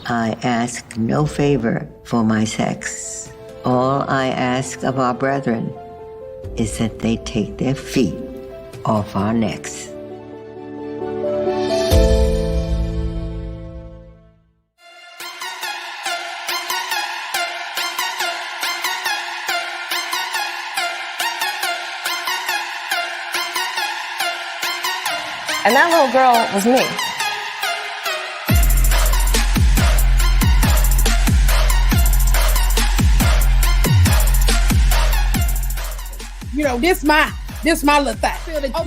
I ask no favor for my sex. All I ask of our brethren is that they take their feet off our necks. And that little girl was me. You know, this my little thing.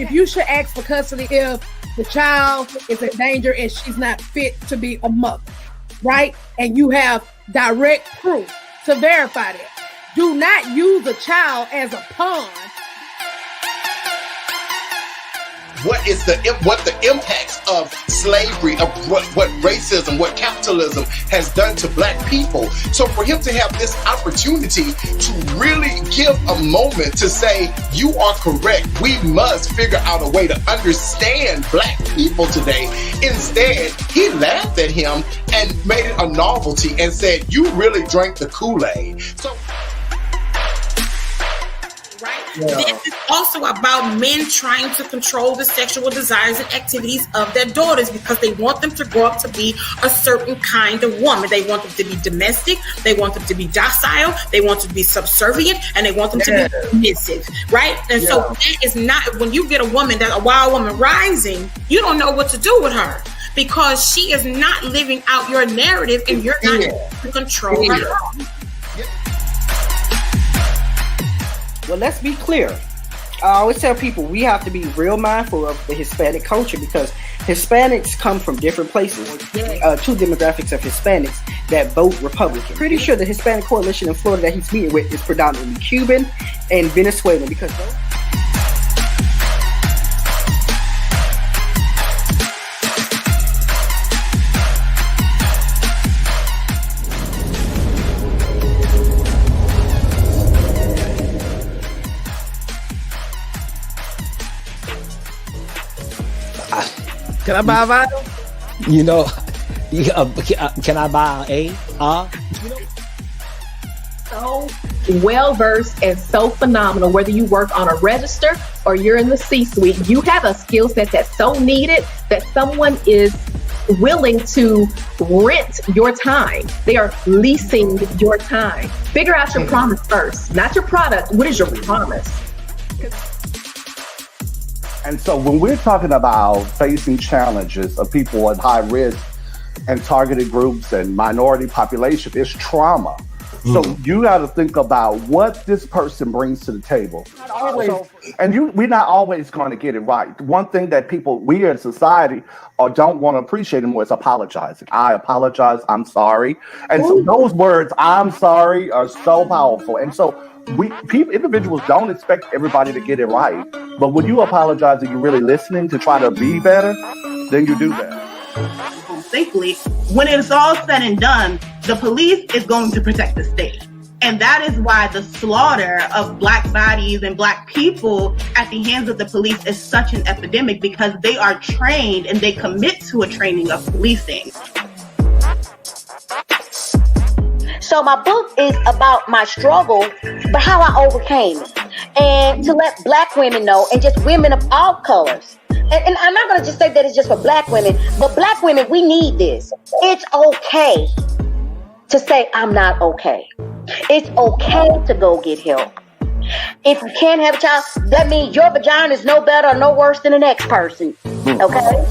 If you should ask for custody if the child is in danger and she's not fit to be a mother, right? And you have direct proof to verify that. Do not use a child as a pawn. What the impacts of slavery, of what racism, what capitalism has done to Black people. So for him to have this opportunity to really give a moment to say, you are correct, we must figure out a way to understand Black people today. Instead, he laughed at him and made it a novelty and said, you really drank the Kool-Aid. So Yeah. This is also about men trying to control the sexual desires and activities of their daughters because they want them to grow up to be a certain kind of woman. They want them to be domestic, they want them to be docile, they want them to be subservient, and they want them to be submissive, right? And so that is not, when you get a woman, that's a wild woman rising, you don't know what to do with her because she is not living out your narrative and you're not able to control her. Well, let's be clear. I always tell people we have to be real mindful of the Hispanic culture because Hispanics come from different places. Two demographics of Hispanics that vote Republican. Pretty sure the Hispanic coalition in Florida that he's meeting with is predominantly Cuban and Venezuelan because those Can I buy a vinyl? You know, can I buy a? So well versed and so phenomenal. Whether you work on a register or you're in the C-suite, you have a skill set that's so needed that someone is willing to rent your time. They are leasing your time. Figure out your promise first, not your product. What is your promise? And so when we're talking about facing challenges of people at high risk and targeted groups and minority population, it's trauma. So you got to think about what this person brings to the table. We're not always going to get it right. One thing that we as society don't want to appreciate anymore is apologizing. I apologize. I'm sorry. And so those words, I'm sorry, are so powerful. And so individuals don't expect everybody to get it right. But when you apologize and you're really listening to try to be better, then you do better. Safely, when it's all said and done, the police is going to protect the state. And that is why the slaughter of Black bodies and Black people at the hands of the police is such an epidemic because they are trained and they commit to a training of policing. So my book is about my struggle, but how I overcame it. And to let Black women know, and just women of all colors. And I'm not going to just say that it's just for Black women, but Black women, we need this. It's okay to say, I'm not okay. It's okay to go get help. If you can't have a child, that means your vagina is no better or no worse than the next person. Okay?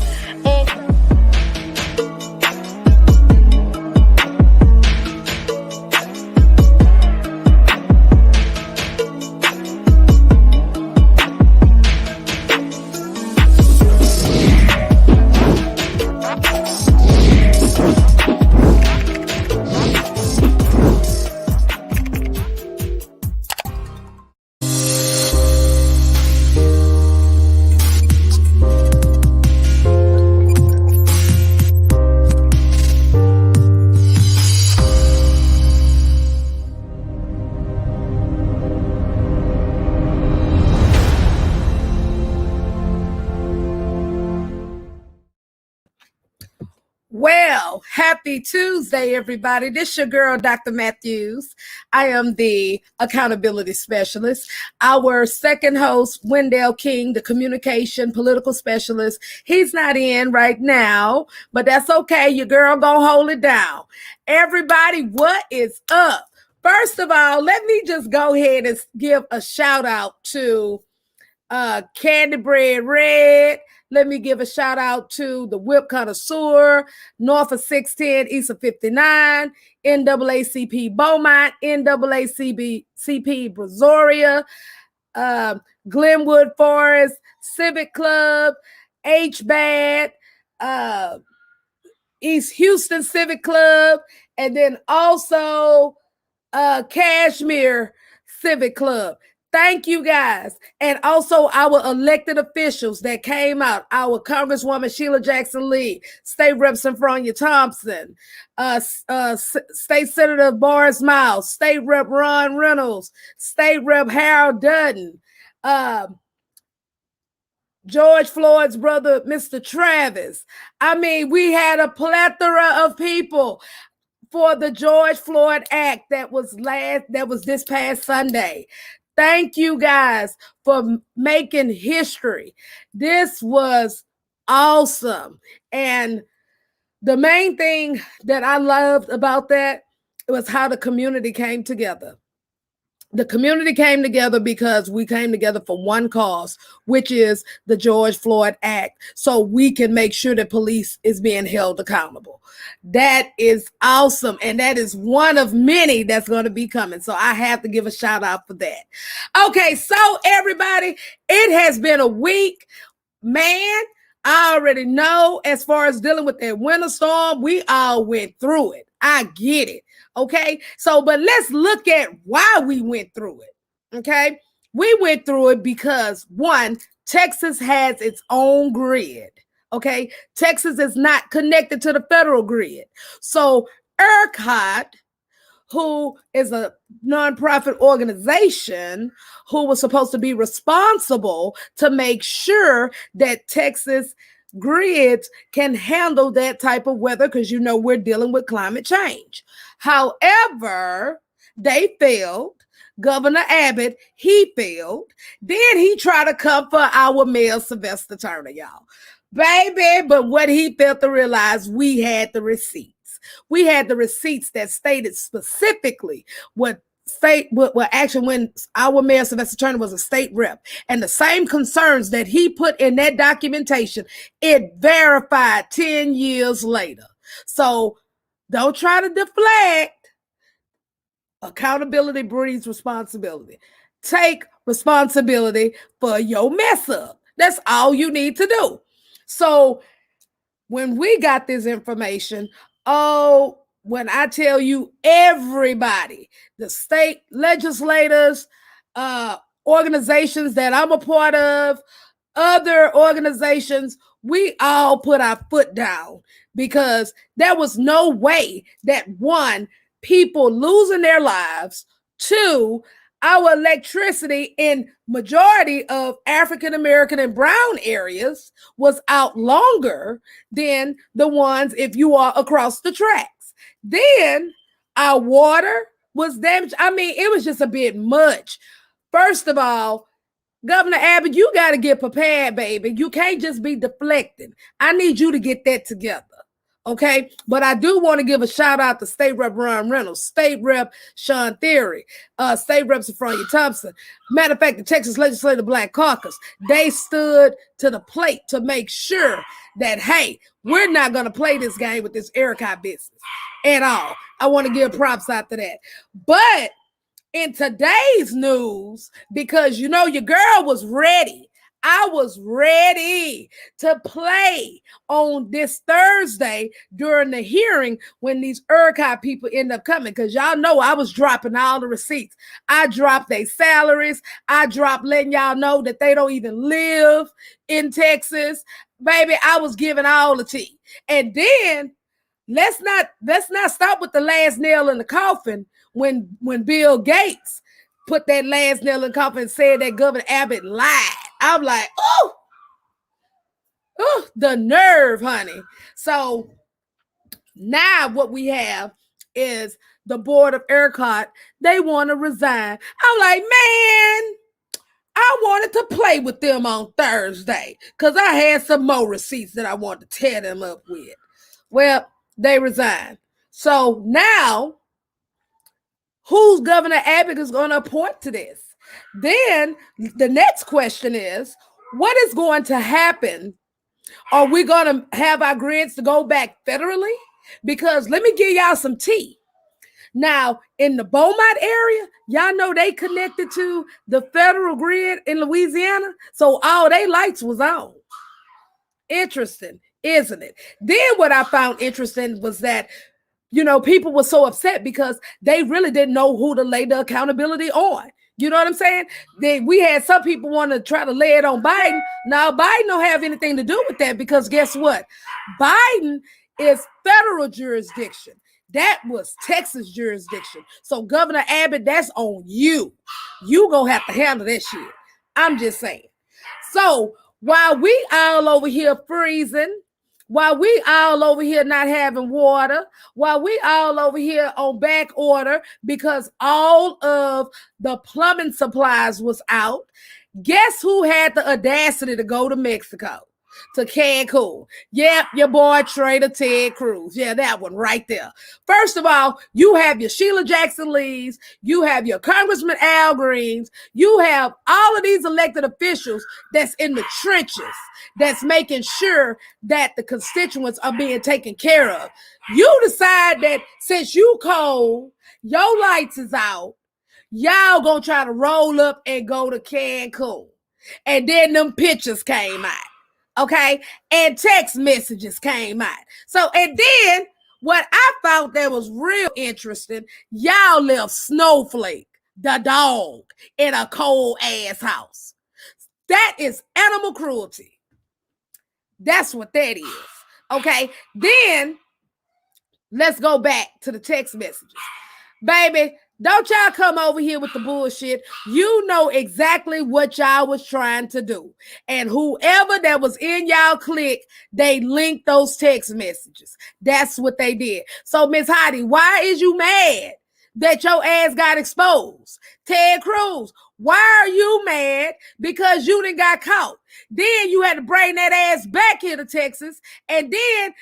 Well, happy Tuesday, everybody. This your girl, Dr. Matthews. I am the accountability specialist. Our second host, Wendell King, the communication political specialist. He's not in right now, but that's okay. Your girl gonna hold it down. Everybody, what is up? First of all, let me just go ahead and give a shout out to Candy Bread Red. Let me give a shout out to the Whip Connoisseur, north of 610, east of 59, NAACP Beaumont, NAACP Brazoria, Glenwood Forest, Civic Club, HBAD, East Houston Civic Club, and then also Kashmir Civic Club. Thank you guys. And also our elected officials that came out, our Congresswoman Sheila Jackson Lee, State Rep Sophronia Thompson, State Senator Boris Miles, State Rep Ron Reynolds, State Rep Harold Dutton, George Floyd's brother, Mr. Travis. I mean, we had a plethora of people for the George Floyd Act that was this past Sunday. Thank you guys for making history. This was awesome. And the main thing that I loved about that was how the community came together. The community came together because we came together for one cause, which is the George Floyd Act, so we can make sure that police is being held accountable. That is awesome, and that is one of many that's going to be coming, so I have to give a shout out for that. Okay, so everybody, it has been a week. Man, I already know as far as dealing with that winter storm, we all went through it. I get it. Okay, so but let's look at why we went through it. Okay, we went through it because one, Texas has its own grid. Okay, Texas is not connected to the federal grid. So ERCOT, who is a nonprofit organization who was supposed to be responsible to make sure that Texas grids can handle that type of weather, because you know we're dealing with climate change. However, they failed. Governor Abbott, he failed. Then he tried to come for our mayor, Sylvester Turner, y'all. Baby, but what he failed to realize, we had the receipts. We had the receipts that stated specifically when our mayor Sylvester Turner was a state rep, and the same concerns that he put in that documentation, it verified 10 years later. So don't try to deflect. Accountability breeds responsibility. Take responsibility for your mess up. That's all you need to do. So when we got this information, when I tell you everybody, the state legislators, organizations that I'm a part of, other organizations, we all put our foot down, because there was no way that one, people losing their lives, two, our electricity in majority of African American and brown areas was out longer than the ones if you are across the tracks. Then our water was damaged. I mean, it was just a bit much. First of all, Governor Abbott, you got to get prepared, baby. You can't just be deflecting. I need you to get that together. Okay, but I do want to give a shout out to State Rep Ron Reynolds, State Rep Sean Theory, State Rep Sophronia Thompson. Matter of fact, the Texas Legislative Black Caucus, they stood to the plate to make sure that, hey, we're not going to play this game with this Aircon business at all. I want to give props out to that. But in today's news, because you know your girl was ready, I was ready to play on this Thursday during the hearing when these ERCOT people end up coming, because y'all know I was dropping all the receipts. I dropped their salaries. I dropped letting y'all know that they don't even live in Texas. Baby, I was giving all the tea. And then let's not stop with the last nail in the coffin when Bill Gates put that last nail in the coffin and said that Governor Abbott lied. I'm like, oh, the nerve, honey. So Now what we have is the board of Aircon. They want to resign. I'm like, man, I wanted to play with them on Thursday because I had some more receipts that I wanted to tear them up with. Well, they resigned. So now, who's Governor Abbott is going to appoint to this? Then the next question is, what is going to happen? Are we going to have our grids to go back federally? Because let me give y'all some tea. Now, in the Beaumont area, y'all know they connected to the federal grid in Louisiana, so all they lights was on. Interesting, isn't it? Then what I found interesting was that, you know, people were so upset because they really didn't know who to lay the accountability on. You know what I'm saying? We had some people want to try to lay it on Biden. Now, Biden don't have anything to do with that because guess what? Biden is federal jurisdiction. That was Texas jurisdiction. So Governor Abbott, that's on you. You gonna have to handle that shit. I'm just saying. So while we all over here freezing, while we all over here not having water, while we all over here on back order because all of the plumbing supplies was out, guess who had the audacity to go to Mexico? To Cancun. Yep, your boy Trader Ted Cruz. Yeah, that one right there. First of all, you have your Sheila Jackson Lees, you have your Congressman Al Greens, you have all of these elected officials that's in the trenches, that's making sure that the constituents are being taken care of. You decide that since you cold, your lights is out, y'all gonna try to roll up and go to Cancun. And then them pictures came out. Okay, and text messages came out. So, and then what I found that was real interesting, y'all left Snowflake, the dog, in a cold ass house. That is animal cruelty. That's what that is. Okay, then let's go back to the text messages. Baby, don't y'all come over here with the bullshit. You know exactly what y'all was trying to do. And whoever that was in y'all clique, they linked those text messages. That's what they did. So, Miss Heidi, why is you mad that your ass got exposed? Ted Cruz, why are you mad? Because you done got caught. Then you had to bring that ass back here to Texas. And then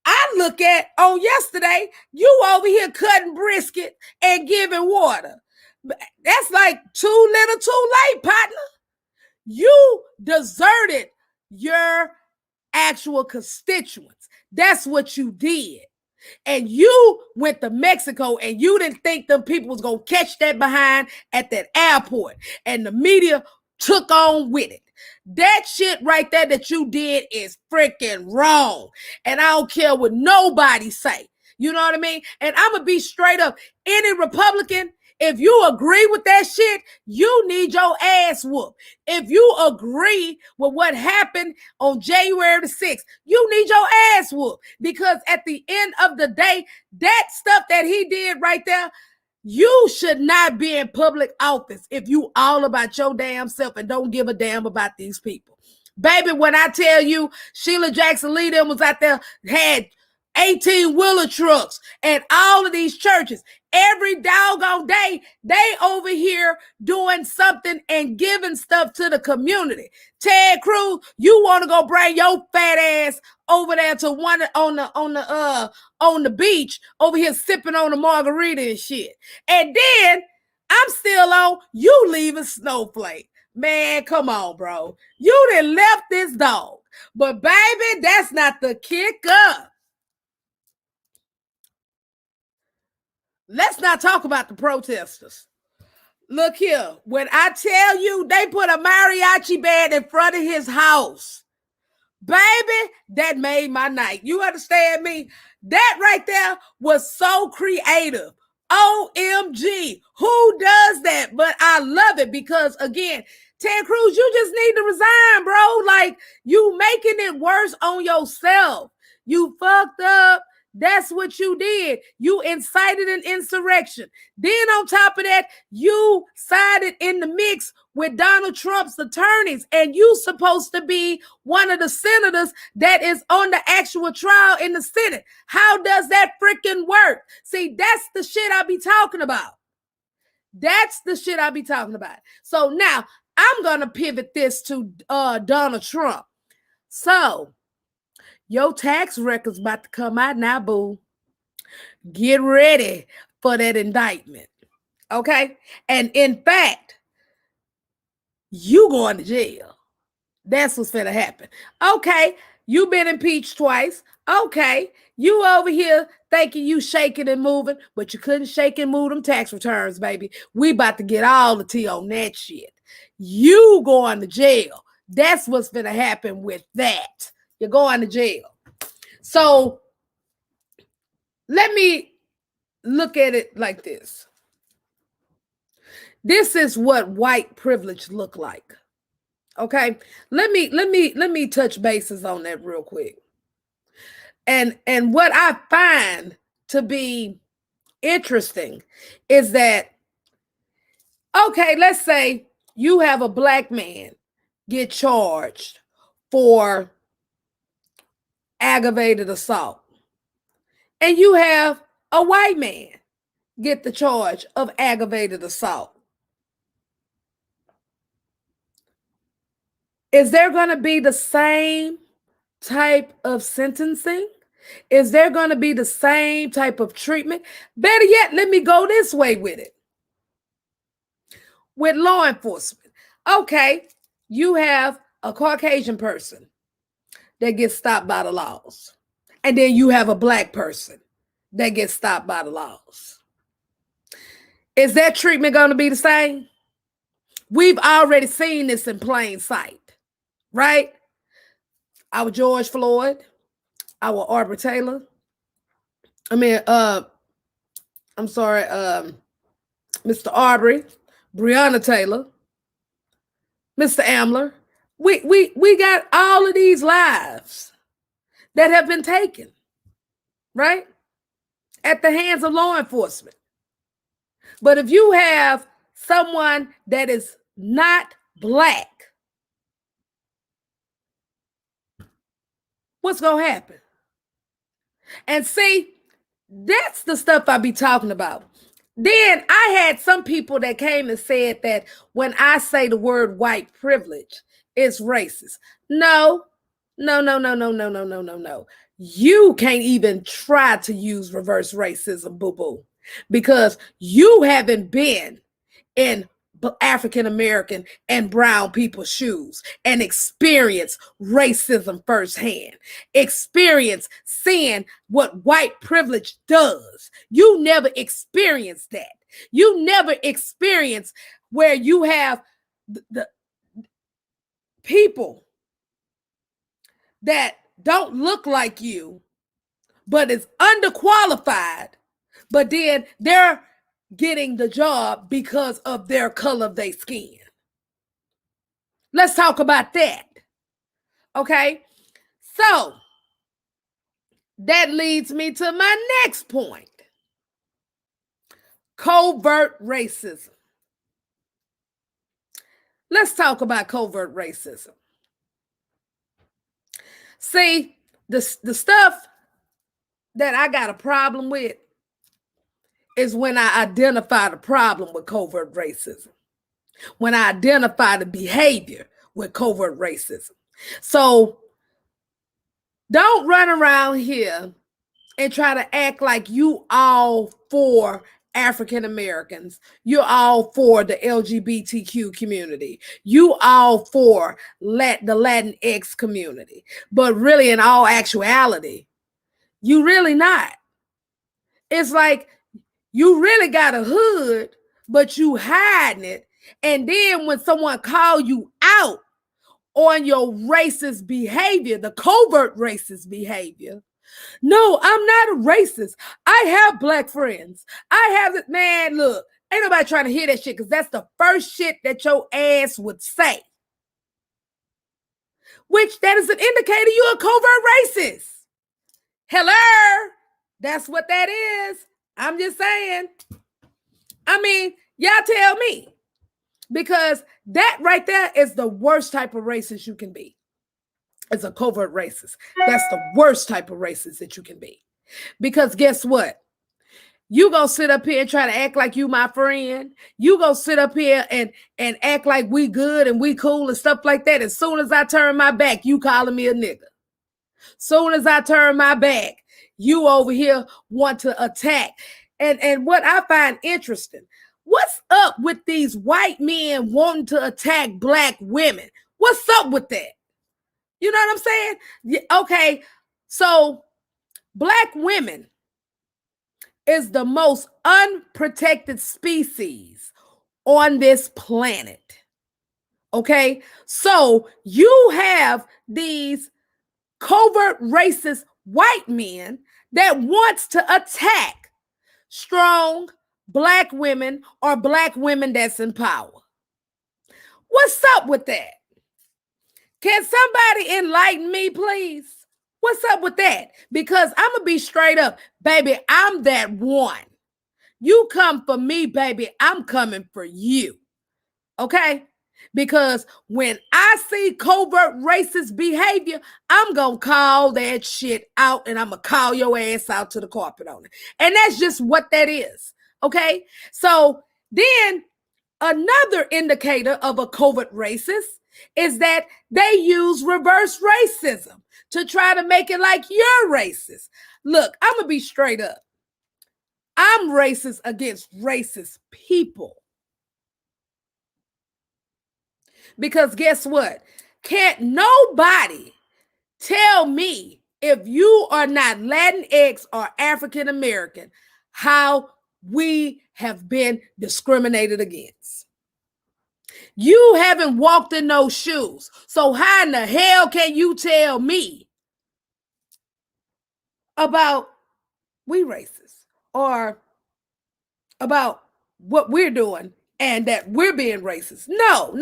I look at on yesterday, you over here cutting brisket and giving water. That's like too little too late, partner. You deserted your actual constituents. That's what you did. And you went to Mexico and you didn't think them people was going to catch that behind at that airport. And the media took on with it. That shit right there that you did is freaking wrong. And I don't care what nobody say. You know what I mean? And I'm going to be straight up. Any Republican, if you agree with that shit, you need your ass whooped. If you agree with what happened on January the 6th, you need your ass whooped. Because at the end of the day, that stuff that he did right there, you should not be in public office if you all about your damn self and don't give a damn about these people. Baby, when I tell you Sheila Jackson Lee them was out there, had 18-wheeler trucks and all of these churches, every doggone day, they over here doing something and giving stuff to the community. Ted Cruz, you want to go bring your fat ass over there to one on the beach over here sipping on the margarita and shit. And then I'm still on you leaving Snowflake. Man, come on, bro. You done left this dog. But baby, that's not the kicker. Let's not talk about the protesters. Look here. When I tell you they put a mariachi band in front of his house, baby, that made my night. You understand me? That right there was so creative. OMG. Who does that? But I love it because, again, Ted Cruz, you just need to resign, bro. Like, you making it worse on yourself. You fucked up. That's what you did. You incited an insurrection. Then on top of that, you sided in the mix with Donald Trump's attorneys, and you supposed to be one of the senators that is on the actual trial in the Senate. How does that freaking work? See, that's the shit I be talking about. That's the shit I be talking about. So now I'm going to pivot this to Donald Trump. So your tax record's about to come out now, boo. Get ready for that indictment. Okay? And in fact, you going to jail. That's what's finna happen. Okay, you been impeached twice. Okay, you over here thinking you shaking and moving, but you couldn't shake and move them tax returns, baby. We about to get all the tea on that shit. You going to jail. That's what's finna happen with that. You're going to jail. So let me look at it like this. This is what white privilege look like. Okay, let me touch bases on that real quick. And what I find to be interesting is that, okay, let's say you have a black man get charged for aggravated assault, and you have a white man get the charge of aggravated assault. Is there going to be the same type of sentencing? Is there going to be the same type of treatment? Better yet, let me go this way with it. With law enforcement. Okay, you have a Caucasian person that gets stopped by the laws. And then you have a black person that gets stopped by the laws. Is that treatment going to be the same? We've already seen this in plain sight. Right? Our George Floyd, our Aubrey Taylor. Mr. Aubrey, Breonna Taylor, Mr. Ambler. We got all of these lives that have been taken, right? At the hands of law enforcement. But if you have someone that is not black, what's going to happen? And see, that's the stuff I be talking about. Then I had some people that came and said that when I say the word white privilege, it's racist. No. You can't even try to use reverse racism, boo-boo, because you haven't been in African American and brown people's shoes and experience racism firsthand. Experience seeing what white privilege does. You never experienced that. You never experienced where you have the people that don't look like you, but is underqualified, but then they're getting the job because of their color of their skin. Let's talk about that. Okay? So that leads me to my next point. Covert racism. Let's talk about covert racism. See, the stuff that I got a problem with is when I identify the problem with covert racism, when I identify the behavior with covert racism. So don't run around here and try to act like you all for African Americans. You're all for the LGBTQ community. You all for the Latinx community. But really, in all actuality, you really not. It's like you really got a hood, but you hiding it. And then when someone call you out on your racist behavior, the covert racist behavior, no, I'm not a racist. I have black friends. I have it. Man, look, ain't nobody trying to hear that shit because that's the first shit that your ass would say. Which that is an indicator you're a covert racist. Hello? That's what that is. I'm just saying. I mean, y'all tell me. Because that right there is the worst type of racist you can be. It's a covert racist. That's the worst type of racist that you can be. Because guess what? You gonna sit up here and try to act like you my friend. You gonna sit up here and act like we good and we cool and stuff like that. As soon as I turn my back, you calling me a nigga. Soon as I turn my back, you over here want to attack. And what I find interesting, what's up with these white men wanting to attack black women? What's up with that? You know what I'm saying? Okay, so black women is the most unprotected species on this planet. Okay, so you have these covert racist white men that wants to attack strong black women or black women that's in power. What's up with that? Can somebody enlighten me, please? What's up with that? Because I'm going to be straight up, baby, I'm that one. You come for me, baby, I'm coming for you. Okay? Because when I see covert racist behavior, I'm going to call that shit out and I'm going to call your ass out to the carpet on it. And that's just what that is. Okay? So then another indicator of a covert racist is that they use reverse racism to try to make it like you're racist. Look, I'm going to be straight up. I'm racist against racist people. Because guess what? Can't nobody tell me if you are not Latinx or African American how we have been discriminated against. You haven't walked in those shoes. So how in the hell can you tell me about we racist or about what we're doing and that we're being racist? No.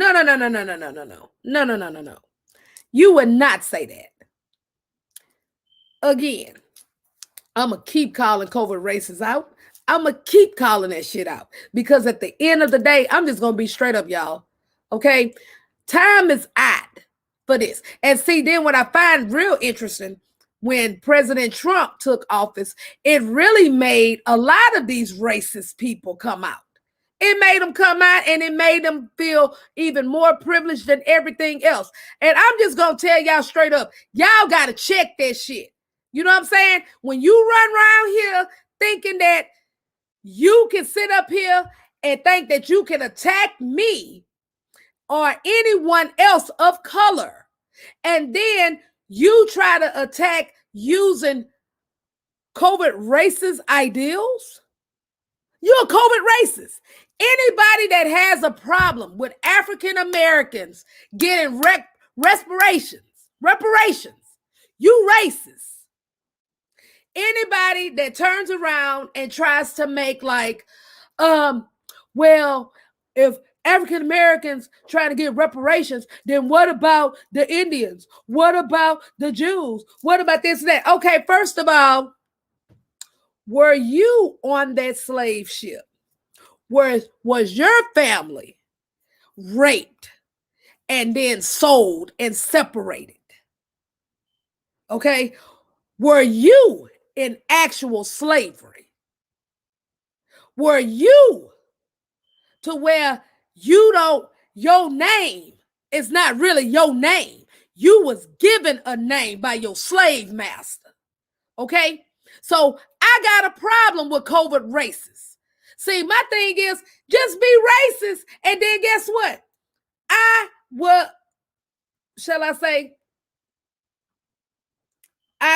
You would not say that. Again, I'm going to keep calling covert racists out. I'm going to keep calling that shit out because at the end of the day, I'm just going to be straight up, y'all. Okay? Time is out for this. And see, then what I find real interesting, when President Trump took office, it really made a lot of these racist people come out. It made them come out and it made them feel even more privileged than everything else. And I'm just going to tell y'all straight up, y'all got to check that shit. You know what I'm saying? When you run around here thinking that you can sit up here and think that you can attack me or anyone else of color, and then you try to attack using covert racist ideals, you're a covert racist. Anybody that has a problem with African Americans getting reparations, you racist. Anybody that turns around and tries to make like, well, if African Americans try to get reparations, then what about the Indians? What about the Jews? What about this and that? Okay, first of all, were you on that slave ship? Was your family raped and then sold and separated? Okay, were you in actual slavery? Were you to where your name is not really your name? You was given a name by your slave master. Okay? So I got a problem with covert racists. See, my thing is just be racist, and then guess what? I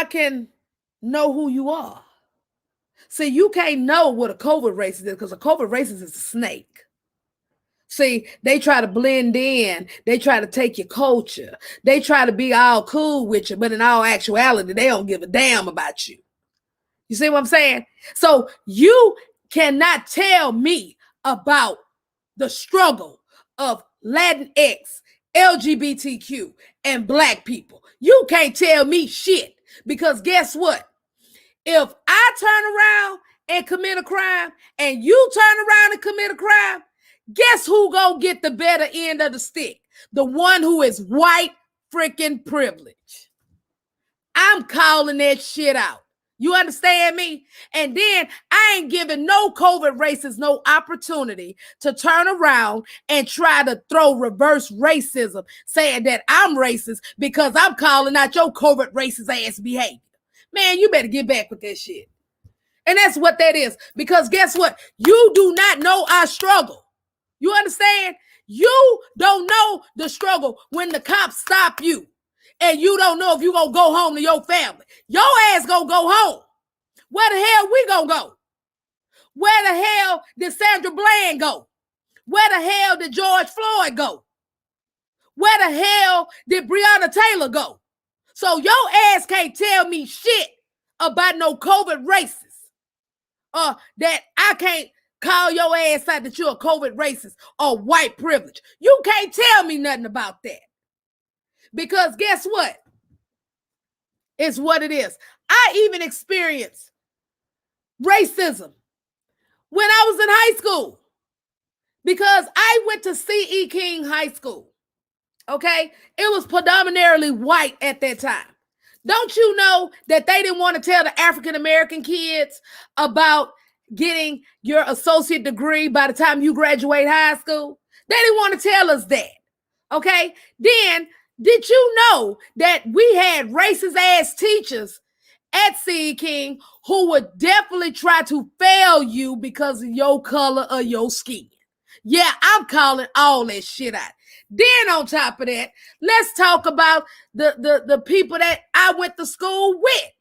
can know who you are. See, you can't know what a covert racist is because a covert racist is a snake. See, they try to blend in. They try to take your culture. They try to be all cool with you, but in all actuality, they don't give a damn about you. You see what I'm saying? So you cannot tell me about the struggle of Latinx, LGBTQ, and Black people. You can't tell me shit because guess what? If I turn around and commit a crime and you turn around and commit a crime, guess who gonna get the better end of the stick? The one who is white freaking privilege. I'm calling that shit out. You understand me? And then I ain't giving no covert racists no opportunity to turn around and try to throw reverse racism, saying that I'm racist because I'm calling out your covert racist ass behavior. Man, you better get back with that shit. And that's what that is. Because guess what? You do not know our struggle. You understand? You don't know the struggle when the cops stop you. And you don't know if you're going to go home to your family. Your ass going to go home. Where the hell we going to go? Where the hell did Sandra Bland go? Where the hell did George Floyd go? Where the hell did Breonna Taylor go? So your ass can't tell me shit about no covert racist. That I can't call your ass out that you're a covert racist or white privilege. You can't tell me nothing about that. Because guess what? It's what it is. I even experienced racism when I was in high school because I went to C.E. King High School. Okay? It was predominantly white at that time. Don't you know that they didn't want to tell the African American kids about getting your associate degree by the time you graduate high school? They didn't want to tell us that. Okay? Then, did you know that we had racist ass teachers at C.E. King who would definitely try to fail you because of your color or your skin? Yeah, I'm calling all that shit out. Then on top of that, let's talk about the people that I went to school with.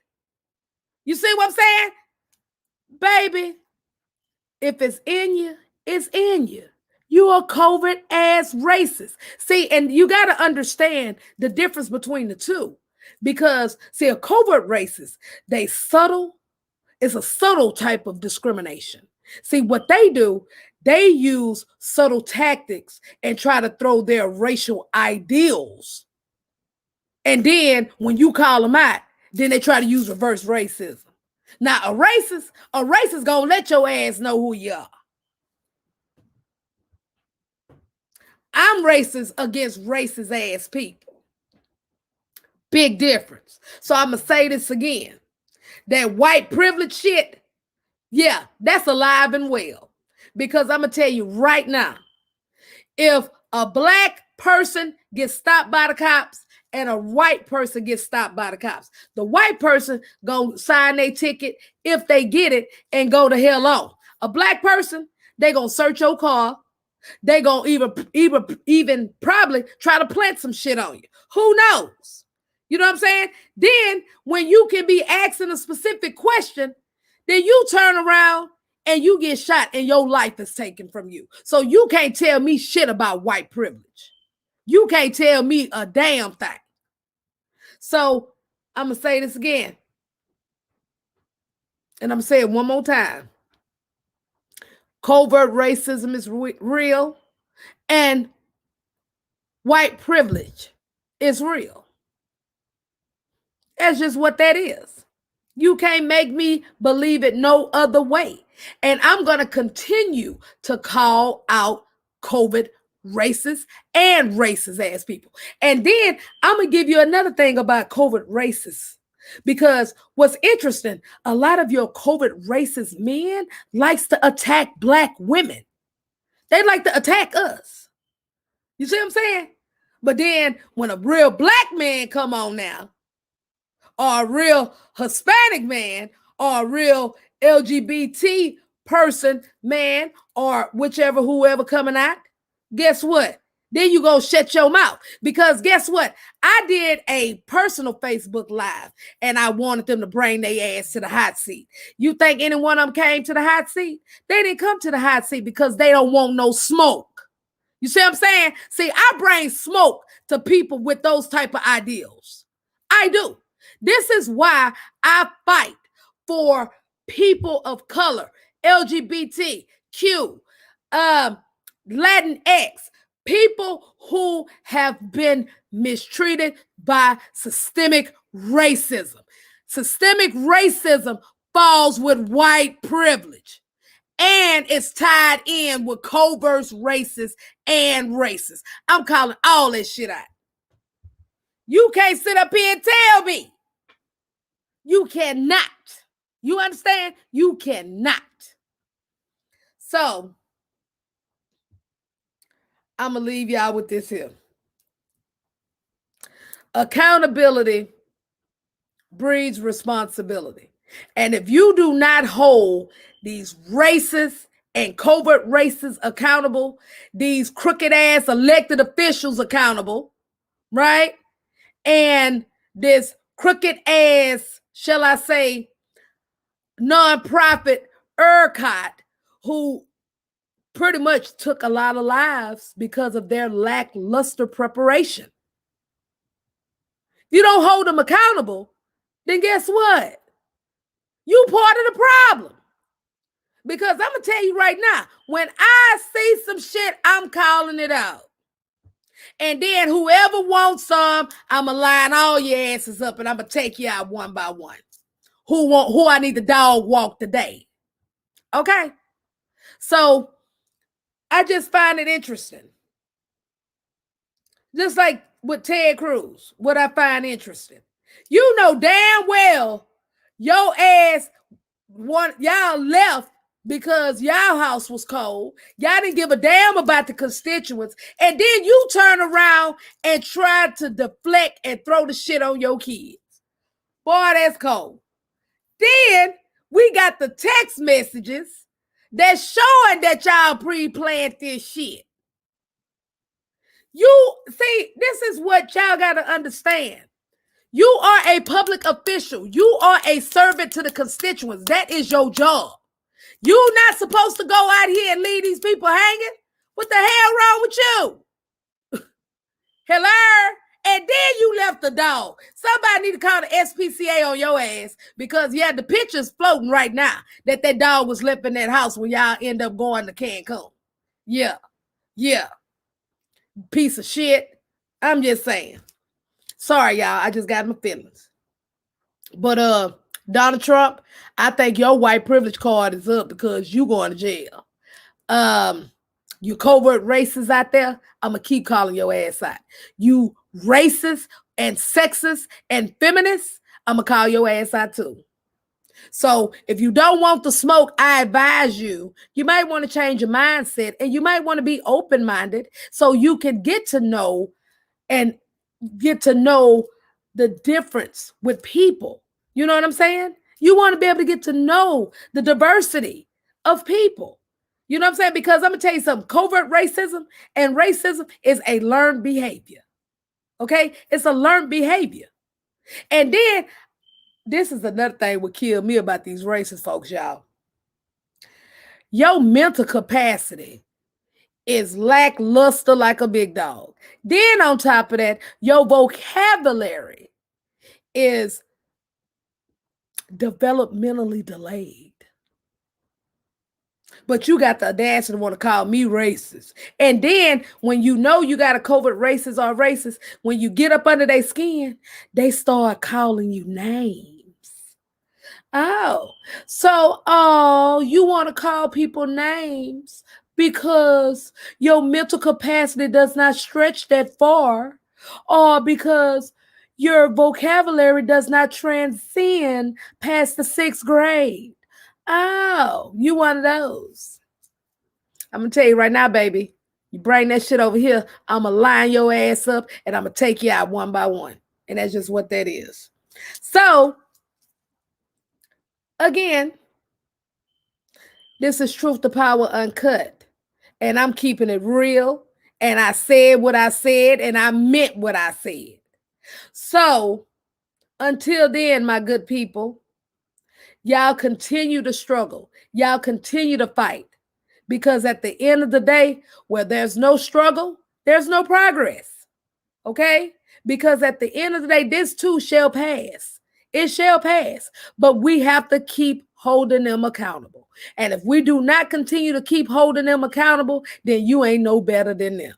You see what I'm saying? Baby, if it's in you, it's in you. You are covert ass racist. See, and you got to understand the difference between the two. Because, see, a covert racist, it's a subtle type of discrimination. See, what they do, they use subtle tactics and try to throw their racial ideals. And then when you call them out, then they try to use reverse racism. Now, a racist gonna let your ass know who you are. I'm racist against racist ass people. Big difference. So I'm gonna say this again. That white privilege shit, yeah, that's alive and well. Because I'm going to tell you right now, if a black person gets stopped by the cops and a white person gets stopped by the cops, the white person going to sign their ticket if they get it and go to hell on. A black person, they going to search your car. They going to even probably try to plant some shit on you. Who knows? You know what I'm saying? Then when you can be asking a specific question, then you turn around and you get shot and your life is taken from you. So you can't tell me shit about white privilege. You can't tell me a damn thing. So I'm going to say this again. And I'm going to say it one more time. Covert racism is real and white privilege is real. That's just what that is. You can't make me believe it no other way. And I'm going to continue to call out covert racists and racist ass people. And then I'm going to give you another thing about covert racists. Because what's interesting, a lot of your covert racist men likes to attack black women. They like to attack us. You see what I'm saying? But then when a real black man come on now, or a real Hispanic man, or a real LGBT person, man, or whoever coming out, guess what? Then you go shut your mouth. Because guess what? I did a personal Facebook Live, and I wanted them to bring their ass to the hot seat. You think any one of them came to the hot seat? They didn't come to the hot seat because they don't want no smoke. You see what I'm saying? See, I bring smoke to people with those type of ideals. I do. This is why I fight for people of color, LGBTQ, Latinx, people who have been mistreated by systemic racism. Systemic racism falls with white privilege. And it's tied in with covert racists and racists. I'm calling all that shit out. You can't sit up here and tell me. You cannot. You understand? You cannot. So, I'm going to leave y'all with this here. Accountability breeds responsibility. And if you do not hold these racists and covert racists accountable, these crooked ass elected officials accountable, right? And this crooked ass, shall I say, nonprofit Aircon, who pretty much took a lot of lives because of their lackluster preparation. You don't hold them accountable, then guess what? You part of the problem. Because I'm going to tell you right now, when I see some shit, I'm calling it out. And then whoever wants some, I'm going to line all your asses up and I'm going to take you out one by one. Who I need the dog walk today. Okay? So I just find it interesting. Just like with Ted Cruz, what I find interesting. You know damn well your ass, y'all left because y'all house was cold. Y'all didn't give a damn about the constituents. And then you turn around and try to deflect and throw the shit on your kids. Boy, that's cold. Then we got the text messages that's showing that y'all pre-planned this shit. You see, this is what y'all got to understand. You are a public official. You are a servant to the constituents. That is your job. You're not supposed to go out here and leave these people hanging. What the hell wrong with you? Hello? And then you left the dog. Somebody need to call the SPCA on your ass because you had the pictures floating right now that dog was left in that house when y'all end up going to Cancun. Yeah. Piece of shit. I'm just saying. Sorry, y'all. I just got my feelings. But Donald Trump, I think your white privilege card is up because you going to jail. You covert racists out there, I'm going to keep calling your ass out. You racist and sexist and feminists, I'm going to call your ass out too. So if you don't want the smoke, I advise you might want to change your mindset and you might want to be open-minded so you can get to know the difference with people. You know what I'm saying? You want to be able to get to know the diversity of people. You know what I'm saying? Because I'm going to tell you something. Covert racism and racism is a learned behavior. Okay? It's a learned behavior. And then, this is another thing what killed me about these racist folks, y'all. Your mental capacity is lackluster like a big dog. Then on top of that, your vocabulary is developmentally delayed. But you got the audacity to want to call me racist. And then when you know you got a covert racist or racist, when you get up under their skin, they start calling you names. Oh, so you want to call people names because your mental capacity does not stretch that far, or because your vocabulary does not transcend past the 6th grade. Oh, you one of those. I'm going to tell you right now, baby, you bring that shit over here, I'm going to line your ass up and I'm going to take you out one by one. And that's just what that is. So, again, this is Truth to Power Uncut. And I'm keeping it real. And I said what I said and I meant what I said. So, until then, my good people, y'all continue to struggle. Y'all continue to fight. Because at the end of the day, where there's no struggle, there's no progress. Okay? Because at the end of the day, this too shall pass. It shall pass. But we have to keep holding them accountable. And if we do not continue to keep holding them accountable, then you ain't no better than them.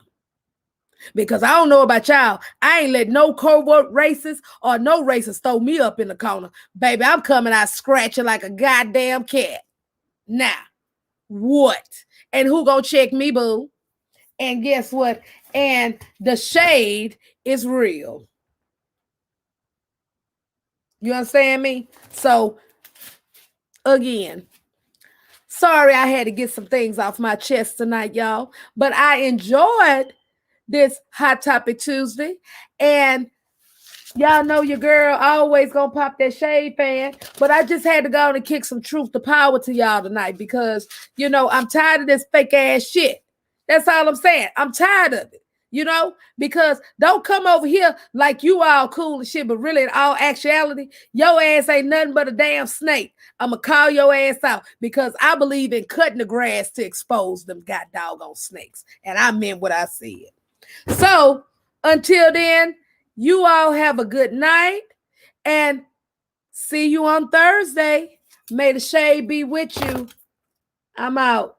Because I don't know about y'all. I ain't let no covert racist or no racist throw me up in the corner. Baby, I'm coming out scratching like a goddamn cat. Now, what? And who gonna check me, boo? And guess what? And the shade is real. You understand me? So, again, sorry I had to get some things off my chest tonight, y'all. But I enjoyed this Hot Topic Tuesday. And y'all know your girl always gonna pop that shade fan. But I just had to go on and kick some truth to power to y'all tonight because, you know, I'm tired of this fake ass shit. That's all I'm saying. I'm tired of it. You know, because don't come over here like you all cool and shit, but really in all actuality, your ass ain't nothing but a damn snake. I'ma call your ass out because I believe in cutting the grass to expose them god doggone snakes. And I meant what I said. So until then, you all have a good night and see you on Thursday. May the shade be with you. I'm out.